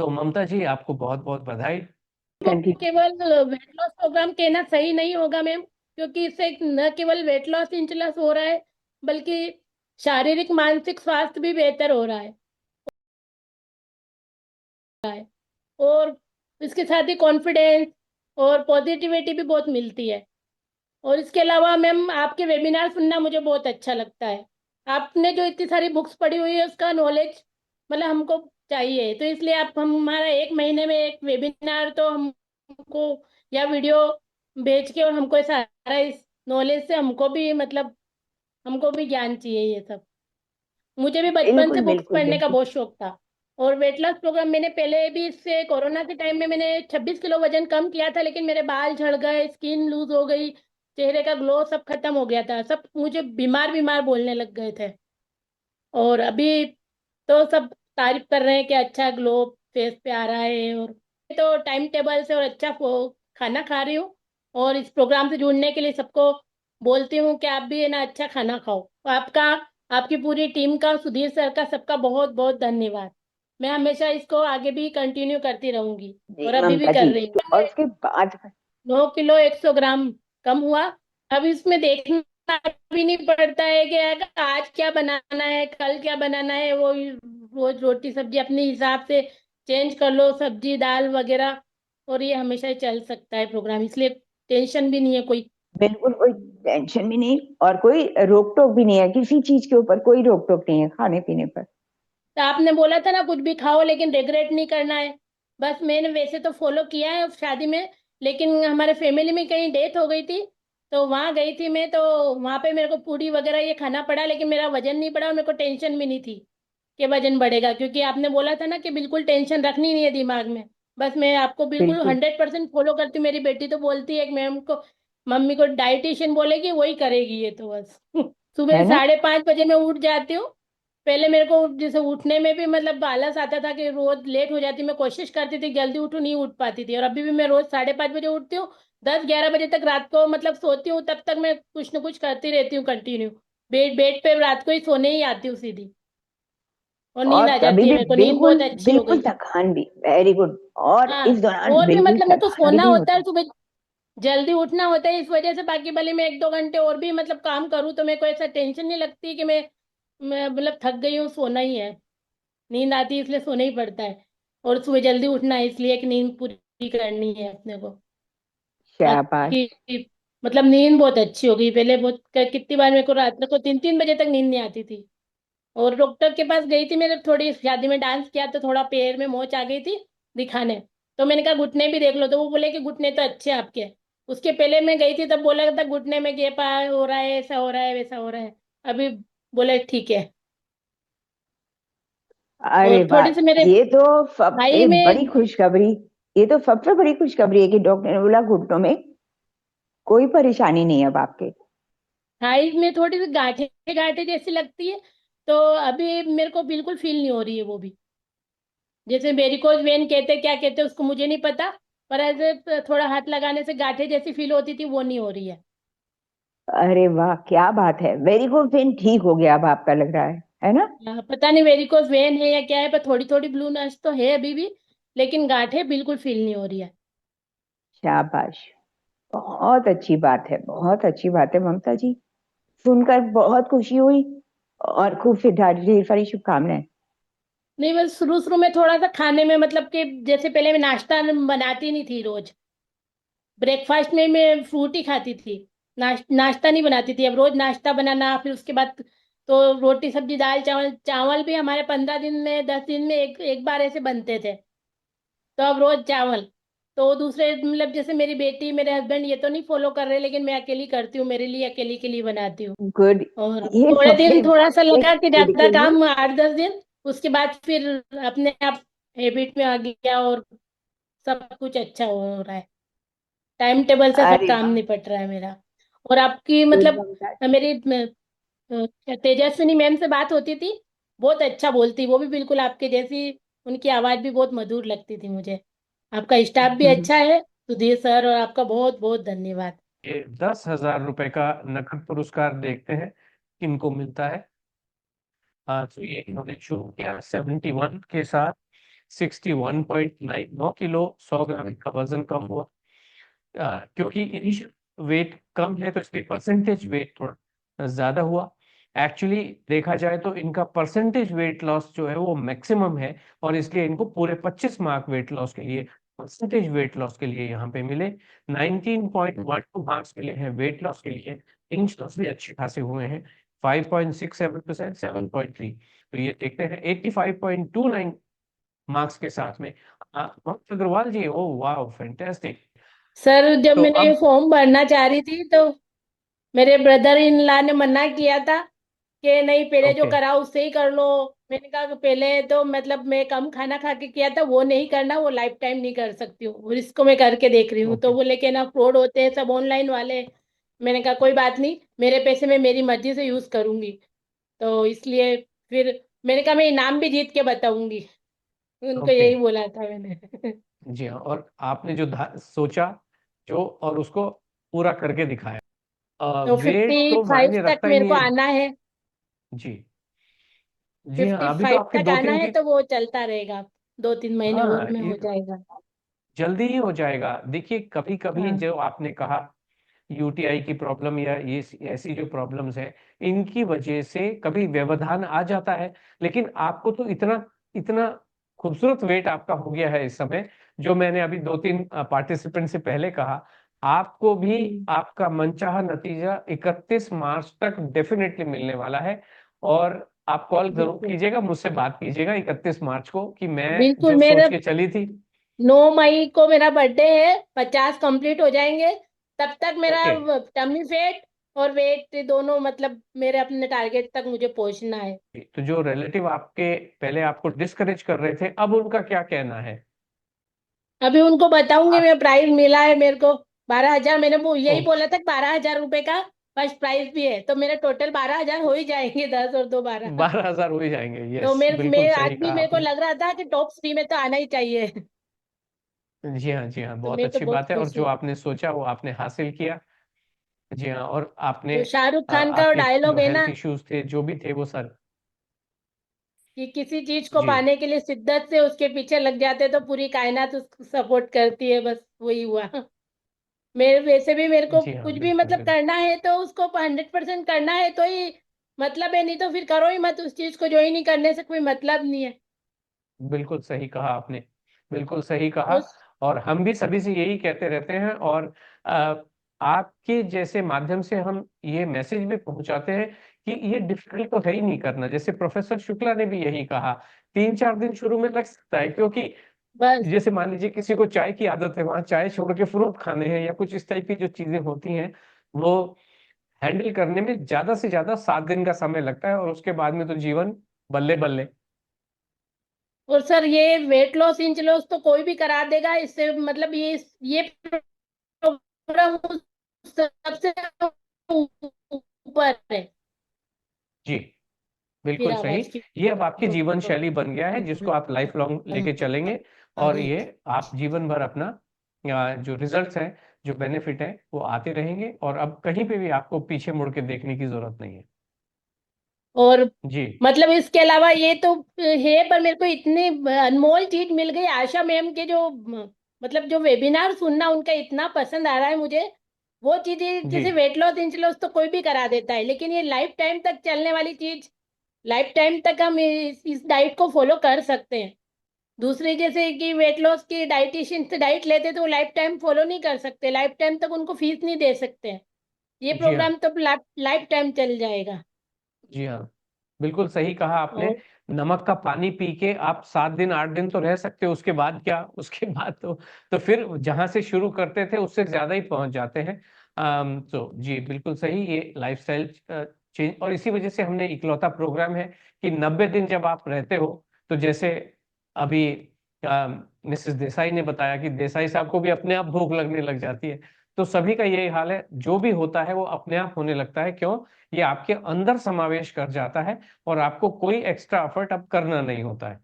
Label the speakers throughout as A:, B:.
A: ममता जी, आपको बहुत बहुत बधाई।
B: को
C: कंटिन्यू।
B: केवल वेट लॉस प्रोग्राम कहना सही नहीं होगा मैम, क्योंकि इससे न केवल वेट लॉस इंच लॉस हो रहा है, बल्कि शारीरिक मानसिक स्वास्थ्य भी बेहतर हो रहा है। और इसके साथ ही कॉन्फिडेंस और पॉजिटिविटी भी बहुत मिलती है। और इसके अलावा मैम आपके वेबिनार सुनना मुझे बहुत अच्छा लगता है। आपने जो इतनी सारी बुक्स पढ़ी हुई है उसका नॉलेज मतलब हमको चाहिए, तो इसलिए आप हमारा एक महीने में एक वेबिनार तो हमको या वीडियो भेज के, और हमको सारा इस नॉलेज से हमको भी मतलब हमको भी ज्ञान चाहिए ये सब। मुझे भी बचपन से
C: बिल्कुल
B: बुक्स
C: बिल्कुल
B: पढ़ने का
C: बिल्कुल।
B: बहुत शौक था। और वेट लॉस प्रोग्राम मैंने पहले भी, इससे कोरोना के टाइम में मैंने 26 किलो वजन कम किया था, लेकिन मेरे बाल झड़ गए, स्किन लूज हो गई, चेहरे का ग्लो सब खत्म हो गया था, सब मुझे बीमार बीमार बोलने लग गए थे। और अभी तो सब तारीफ कर रहे हैं कि अच्छा ग्लो फेस पे आ रहा है। और तो टाइम टेबल से और अच्छा खाना खा रही हूँ। और इस प्रोग्राम से जुड़ने के लिए सबको बोलती हूँ कि आप भी है ना अच्छा खाना खाओ। तो आपका, आपकी पूरी टीम का, सुधीर सर का, सबका बहुत बहुत धन्यवाद। मैं हमेशा इसको आगे भी कंटिन्यू करती रहूंगी,
C: जी
B: और अभी भी
C: ममता
B: कर
C: जी।
B: रही हूँ।
C: और उसके बाद
B: 9 किलो 100 ग्राम कम हुआ। अब इसमें देखना भी नहीं पड़ता है कि आज क्या बनाना है, कल क्या बनाना है, वो रोज रोटी सब्जी अपने हिसाब से चेंज कर लो, सब्जी दाल वगैरह। और ये हमेशा ही चल सकता है प्रोग्राम, इसलिए टेंशन भी नहीं है कोई।
C: बिल्कुल कोई टेंशन भी नहीं और कोई रोक टोक भी नहीं है, किसी चीज के ऊपर कोई रोक टोक नहीं है खाने पीने पर।
B: तो आपने बोला था ना कुछ भी खाओ लेकिन रिग्रेट नहीं करना है। बस मैंने वैसे तो फॉलो किया है शादी में, लेकिन हमारे फैमिली में कहीं डेथ हो गई थी, तो वहां गई थी मैं, तो वहां पे मेरे को पूरी वगैरह ये खाना पड़ा, लेकिन मेरा वजन नहीं बढ़ा और मेरे को टेंशन भी नहीं थी कि वजन बढ़ेगा, क्योंकि आपने बोला था ना कि बिल्कुल टेंशन रखनी नहीं है दिमाग में। बस मैं आपको बिल्कुल
C: बिल्कुल।
B: 100% फॉलो करती हूँ। मेरी बेटी तो बोलती है कि मैम को, मम्मी को डाइटिशियन बोलेगी वही करेगी ये तो बस। सुबह
C: है ना।
B: 5:30 बजे मैं उठ जाती हूँ। पहले मेरे को जैसे उठने में भी मतलब आलस आता था कि रोज लेट हो जाती, मैं कोशिश करती थी जल्दी उठूं, नहीं उठ पाती थी। और अभी भी मैं रोज 5:30 बजे उठती हूँ, 10-11 बजे तक रात को मतलब सोती हूँ, तब तक मैं कुछ न कुछ करती रहती हूँ कंटिन्यू। बेड बेड पे रात को ही सोने ही आती हूँ सीधी, और नींद
C: और
B: आ
C: कभी
B: जाती है
C: भी
B: मेरे को, नींद
C: बिल्कुल
B: बहुत अच्छी हो
C: बिल्कुल
B: गई।
C: थकान भी वेरी गुड। और
B: हाँ।
C: इस दौरान
B: और भी
C: बिल्कुल
B: मतलब मेरे को
C: थकान भी
B: सोना
C: नहीं
B: होता है
C: होती।
B: सुबह, जल्दी उठना होता है, इस वजह से बाकी भले मैं 1-2 घंटे और भी मतलब काम करूँ तो मेरे को ऐसा टेंशन नहीं लगती कि मैं मतलब थक गई हूँ, सोना ही है। नींद आती है इसलिए सोना ही पड़ता है। और सुबह जल्दी उठना है इसलिए कि नींद पूरी करनी है अपने को।
C: शाबाश।
B: बाकी मतलब नींद बहुत अच्छी हो गई, पहले बहुत कितनी बार मेरे को रात को 3-3 बजे तक नींद नहीं आती थी। और डॉक्टर के पास गई थी, मैंने थोड़ी शादी में डांस किया तो थोड़ा पैर में मोच आ गई थी दिखाने। तो मैंने कहा घुटने भी देख लो, तो वो बोले कि घुटने तो अच्छे हैं आपके। उसके पहले मैं गई थी तब बोला था घुटने में गैप हो रहा है, ऐसा हो रहा है, वैसा हो रहा है। अभी बोले ठीक है।
C: अरे
B: और
C: वाह।
B: थोड़ी सी मेरे
C: ये तो
B: भाई
C: बड़ी
B: में,
C: खुशखबरी। ये तो सबसे बड़ी खुशखबरी है कि डॉक्टर ने बोला घुटनों में कोई परेशानी नहीं है अब आपके।
B: भाई में थोड़ी सी गांठें गांठें जैसी लगती है, तो अभी मेरे को बिल्कुल फील नहीं हो रही है वो भी। जैसे वेरिकोज वेन कहते, क्या कहते उसको मुझे नहीं पता, पर ऐसे थोड़ा हाथ लगाने से गांठें जैसी फील होती थी वो नहीं हो रही है।
C: अरे वाह क्या बात है, वेरी गुड। पेन ठीक हो गया अब आपका लग रहा है ना।
B: पता नहीं वेरिकोज वेन है या क्या है, पर थोड़ी थोड़ी ब्लू नस तो है अभी भी, लेकिन गांठें बिल्कुल फील नहीं हो रही है।
C: शाबाश। बहुत अच्छी बात है, बहुत अच्छी बात है ममता जी। सुनकर बहुत खुशी हुई। और खूब फिर ढेर सारी शुभकामनाएं।
B: नहीं, बस शुरू शुरू में थोड़ा सा खाने में मतलब कि जैसे पहले मैं नाश्ता बनाती नहीं थी रोज, ब्रेकफास्ट में मैं फ्रूट ही खाती थी, नाश्ता नहीं बनाती थी। अब रोज नाश्ता बनाना, फिर उसके बाद तो रोटी सब्जी दाल चावल, चावल भी हमारे 15 दिन में 10 दिन में एक एक बार ऐसे बनते थे। तो अब रोज चावल। तो दूसरे मतलब जैसे मेरी बेटी मेरे हस्बैंड ये तो नहीं फॉलो कर रहे, लेकिन मैं अकेली करती हूँ, मेरे लिए अकेली के लिए बनाती हूँ।
C: गुड।
B: और
C: ये
B: थोड़े
C: सबसे
B: दिन थोड़ा सा
C: इम्पोर्टेंट है
B: लगा कि
C: खुद
B: ज्यादा
C: के लिए।
B: काम, 8-10 दिन, उसके बाद फिर अपने आप हैबिट में आ गया, और सब कुछ अच्छा हो रहा है। टाइम टेबल से सब
C: अरे
B: काम
C: वाह।
B: निपट रहा है मेरा। और आपकी
C: गुड
B: मतलब
C: ममता।
B: मेरी तेजस्विनी मैम से बात होती थी, बहुत अच्छा बोलती, वो भी बिल्कुल आपके जैसी, उनकी आवाज भी बहुत मधुर लगती थी मुझे। आपका स्टाफ भी अच्छा है, सुधीर सर, और आपका बहुत बहुत धन्यवाद।
A: ये 10,000 रुपए का नकद पुरस्कार देखते हैं किनको मिलता है। तो ये इन्होंने शुरू किया 71 के साथ। 61.9 किलो 100 ग्राम का वजन कम हुआ। क्योंकि इनिशियल वेट कम है तो इसलिए परसेंटेज वेट थोड़ा ज्यादा हुआ। एक्चुअली देखा जाए तो इनका परसेंटेज वेट लॉस जो है वो मैक्सिमम है, और इसलिए इनको पूरे 25 मार्क वेट लॉस के लिए, परसेंटेज वेट लॉस के लिए यहाँ पे मिले। 19.12 मार्क्स मिले हैं वेट लॉस के लिए। इंच लॉस भी अच्छे खासे हुए हैं, 5.67%, 7.3। तो ये देखते हैं 85.29 मार्क्स के साथ में ममता अग्रवाल जी। ओ वाह, फैंटास्टिक।
B: सर जब
A: तो
B: मैंने
A: अब
B: फॉर्म भरना चाह रही थी तो मेरे ब्रदर इन लॉ ने मना किया था कि नहीं, पहले जो
A: ओके
B: करा उससे ही कर लो। मैंने कहा कि पहले तो मतलब मैं कम खाना खा के किया था, वो नहीं करना, वो लाइफ टाइम नहीं कर सकती हूँ, और इसको मैं करके देख रही हूँ। तो
A: ओके
B: बोले कि ना फ्रॉड होते हैं सब ऑनलाइन वाले। मैंने कहा कोई बात नहीं, मेरे पैसे मैं मेरी मर्जी से यूज करूंगी। तो इसलिए फिर मैंने कहा मैं इनाम भी जीत के बताऊंगी, उनको
A: ओके।
B: यही बोला था मैंने।
A: जी हाँ, और आपने जो सोचा जो और उसको पूरा करके दिखाया।
B: तो
A: वेट तो
B: 55
A: मायने
B: तक
A: रखता ही
B: मेरे
A: नहीं
B: को
A: है।
B: आना है।
A: जी जी हाँ, अभी तो
B: 55
A: आपके
B: तक
A: दो
B: आना
A: तीन
B: है
A: की।
B: तो वो चलता रहेगा, 2-3 महीने और
A: हाँ,
B: में
A: ये
B: हो जाएगा।
A: जल्दी ही हो जाएगा। देखिए कभी कभी
B: हाँ
A: जो आपने कहा यूटीआई की प्रॉब्लम या ये ऐसी जो प्रॉब्लम्स है, इनकी वजह से कभी व्यवधान आ जाता है। लेकिन आपको तो इतना इतना खूबसूरत वेट आपका हो गया है इस समय, जो मैंने अभी दो तीन पार्टिसिपेंट से पहले कहा। आपको भी
B: हम्म,
A: आपका मनचाहा नतीजा 31 मार्च तक डेफिनेटली मिलने वाला है। और आप कॉल जरूर
B: बिल्कुल
A: कीजिएगा, मुझसे बात कीजिएगा 31 मार्च को, कि मैं
B: बिल्कुल।
A: जो
B: मेरा
A: सोच के चली थी।
B: 9 मई को मेरा बर्थडे है, 50 कंप्लीट हो जाएंगे, तब तक मेरा
A: ओके,
B: टमी फैट और वेट दोनों मतलब मेरे अपने टारगेट तक मुझे पहुंचना है।
A: तो जो रिलेटिव आपके पहले आपको डिस्करेज कर रहे थे, अब उनका क्या कहना है?
B: अभी उनको बताऊंगी
A: आप
B: मैं, प्राइस मिला है मेरे को 12,000। मैंने वो यही
A: ओ
B: बोला था 12,000 रुपए का फर्स्ट प्राइज भी है, तो मेरे टोटल 12,000 हो ही जाएंगे, 10 और 2 12।
A: 12,000 हो ही जाएंगे।
B: तो
A: यस,
B: मेरे
A: बिल्कुल
B: मेरे आज
A: सही
B: भी
A: कहा
B: मेरे को
A: आपने।
B: लग रहा था कि टॉप 3 में तो आना ही चाहिए।
A: जी हाँ, जी हाँ,
B: तो
A: बहुत
B: मैं तो
A: अच्छी
B: बहुत
A: बात है, और
B: खुश
A: जो
B: हूँ।
A: आपने सोचा वो आपने हासिल किया। जी हाँ, और आपने
B: जो शाहरुख खान का
A: आपके जो
B: डायलॉग है
A: हेल्थ
B: ना
A: इश्यूज थे जो भी थे वो सर।
B: कि किसी चीज को
A: जी
B: पाने के लिए शिद्दत से उसके पीछे लग जाते तो पूरी कायनात उसको सपोर्ट करती है, बस वही हुआ। मेरे वैसे भी मेरे को
A: जी हाँ,
B: कुछ भी
A: बिल्कुल
B: मतलब
A: बिल्कुल।
B: करना है तो उसको 100% करना है तो ही मतलब है, नहीं तो फिर करो ही मत उस चीज को, जो ही नहीं करने से कोई मतलब नहीं है।
A: बिल्कुल सही कहा आपने, बिल्कुल सही कहा।
B: उस
A: और हम भी सभी से यही कहते रहते हैं, और अ, आपके जैसे माध्यम से हम ये मैसेज भी पहुंचाते हैं कि ये डिफिकल्ट तो है ही नहीं करना। जैसे प्रोफेसर शुक्ला ने भी यही कहा, 3-4 दिन शुरू में लग सकता है, क्योंकि
B: बस।
A: जैसे मान लीजिए किसी को चाय की आदत है, वहां चाय छोड़ के फ्रूट खाने हैं या कुछ इस टाइप की जो चीजें होती हैं, वो हैंडल करने में ज्यादा से ज्यादा 7 दिन का समय लगता है, और उसके बाद में तो जीवन बल्ले बल्ले।
B: और सर ये वेट लॉस इंच लॉस तो कोई भी करा देगा, इससे मतलब ये प्रोग्राम सबसे ऊपर है।
A: जी,
B: फिर
A: बिल्कुल सही।
B: आवाज की
A: ये अब आपकी जीवन शैली बन गया है, जिसको आप लाइफ लॉन्ग लेके चलेंगे।
B: आ
A: और
B: गई।
A: ये आप जीवन भर अपना जो रिजल्ट्स हैं, जो बेनिफिट है, वो आते रहेंगे, और अब कहीं पे भी आपको पीछे मुड़ के देखने की जरूरत नहीं है।
B: और
A: जी
B: मतलब इसके अलावा ये तो है, पर मेरे को इतनी अनमोल चीज मिल गई आशा मैम के जो मतलब जो वेबिनार सुनना उनका इतना पसंद आ रहा है मुझे। वो चीजें
A: जी
B: जैसे वेट लॉस इंच लॉस तो कोई भी करा देता है, लेकिन ये लाइफ टाइम तक चलने वाली चीज, लाइफ टाइम तक हम इस डाइट को फॉलो कर सकते हैं। दूसरे जैसे कि वेट लॉस की डाइटिशियन से डाइट लेते तो वो लाइफ टाइम फॉलो नहीं कर सकते, लाइफ टाइम तक उनको फीस नहीं दे सकते हैं। ये
A: जी हाँ,
B: प्रोग्राम तो लाइफ टाइम चल जाएगा।
A: जी हाँ, बिल्कुल सही कहा आपने।
B: और
A: नमक का पानी पी के आप 7 दिन 8 दिन तो रह सकते हो, उसके बाद क्या? उसके बाद तो फिर जहां से शुरू करते थे उससे ज्यादा ही पहुंच जाते हैं। तो जी बिल्कुल सही, ये लाइफस्टाइल चेंज, और इसी वजह से हमने इकलौता प्रोग्राम है कि 90 दिन जब आप रहते हो, तो जैसे अभी मिसेस देसाई ने बताया कि देसाई साहब को भी अपने आप भूख लगने लग जाती है। तो सभी का यही हाल है, जो भी होता है वो अपने आप होने लगता है। क्यों? ये आपके अंदर समावेश कर जाता है, और आपको कोई एक्स्ट्रा एफर्ट अब करना नहीं होता है।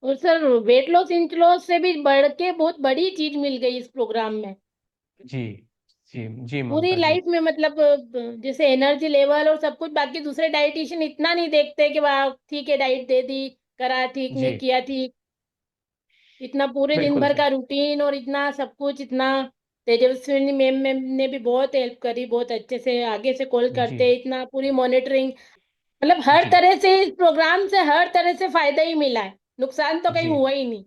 B: और sir weight loss inch loss से भी बढ़ के बहुत बड़ी चीज मिल गई इस प्रोग्राम में।
A: जी जी जी
B: पूरी
A: ममता जी।
B: लाइफ में मतलब जैसे एनर्जी लेवल और सब कुछ, बाकी दूसरे डाइटिशियन इतना नहीं देखते कि वाह ठीक है डाइट दे दी, करा ठीक,
A: जी
B: नहीं किया ठीक। इतना पूरे दिन
A: बिल्कुल
B: भर
A: सही।
B: का रूटीन और इतना सब कुछ, इतना तेजस्विनी मैम ने भी बहुत हेल्प करी, बहुत अच्छे से आगे से कॉल
A: जी
B: करते, इतना पूरी मॉनिटरिंग, मतलब हर
A: जी
B: तरह से इस प्रोग्राम से हर तरह से फायदा ही मिला है, नुकसान तो कहीं
A: जी
B: हुआ ही नहीं।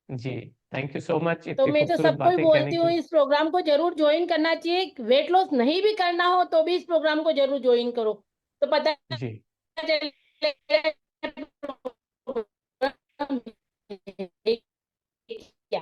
A: जी। थैंक यू सो मच
B: तो
A: इतनी
B: मैं तो
A: खूबसूरत
B: सबको ही
A: बातें कहने
B: बोलती
A: के
B: हूँ
A: लिए।
B: इस प्रोग्राम को जरूर ज्वाइन करना चाहिए, वेट लॉस नहीं भी करना हो तो भी इस प्रोग्राम को जरूर ज्वाइन करो, तो पता
A: जी
B: चलेगा क्या।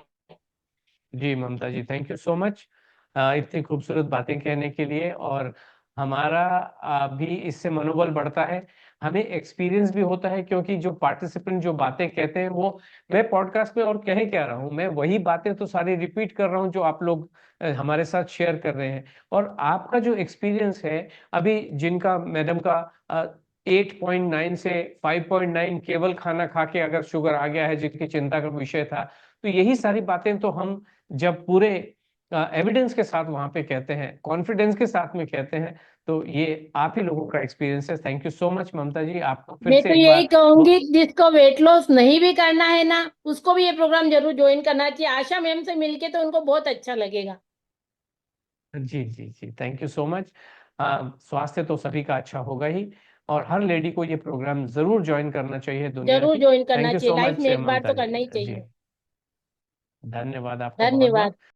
A: जी ममता जी, थैंक यू सो मच इतनी खूबसूरत बातें कहने के लिए। और हमारा भी इससे मनोबल बढ़ता है, हमें एक्सपीरियंस भी होता है, क्योंकि जो पार्टिसिपेंट जो बातें कहते हैं वो, मैं पॉडकास्ट में और कह क्या रहा हूँ, मैं वही बातें तो सारी रिपीट कर रहा हूँ जो आप लोग हमारे साथ शेयर कर रहे हैं। और आपका जो एक्सपीरियंस है, अभी जिनका मैडम का 8.9 से 5.9 केवल खाना खा के अगर शुगर आ गया है, जिनकी चिंता का विषय था, तो यही सारी बातें तो हम जब पूरे एविडेंस के साथ वहां पे कहते हैं, कॉन्फिडेंस के साथ में कहते हैं, तो ये आप ही लोगों का एक्सपीरियंस है। थैंक यू सो मच ममता जी, आपको फिर
B: मैं
A: से
B: तो
A: एक
B: यही
A: बार
B: कहूंगी कि जिसको वेट लॉस नहीं भी करना है ना, उसको भी ये प्रोग्राम जरूर ज्वाइन करना चाहिए, आशा मैम से मिलके तो उनको बहुत अच्छा लगेगा।
A: जी जी जी, थैंक यू सो मच। स्वास्थ्य तो सभी का अच्छा होगा ही, और हर लेडी को ये प्रोग्राम जरूर ज्वाइन करना चाहिए दुनिया
B: जरूर
A: की।
B: ज्वाइन करना
A: थैंक यू
B: चाहिए,
A: सो
B: लाइफ
A: मच
B: में एक बार
A: ममता
B: तो
A: जी।
B: करना ही
A: जी,
B: चाहिए।
A: धन्यवाद आपका बहुत
B: धन्यवाद।
A: बहुत।